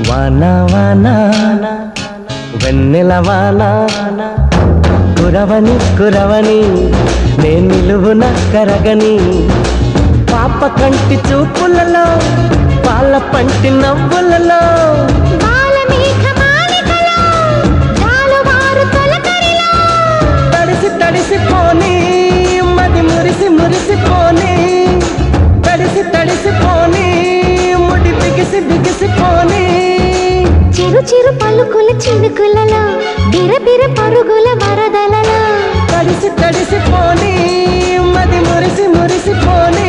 వానా వానా వెన్నెల వానా కురవని కురవని నే నిలువున కరగని పాప కంటి చూపులలో పాల పంటి నవ్వులలో తడిసి తడిసిపోని మది మురిసి మురిసిపోని తడిసి తడిసిపోని ముడి బిగిసి బిగిసిపోని చిరు చిరు పలుకుల చినుకులలో బిరబిర పరుగుల వరదలలో తడిసి తడిసిపోని మది మురిసి మురిసిపోని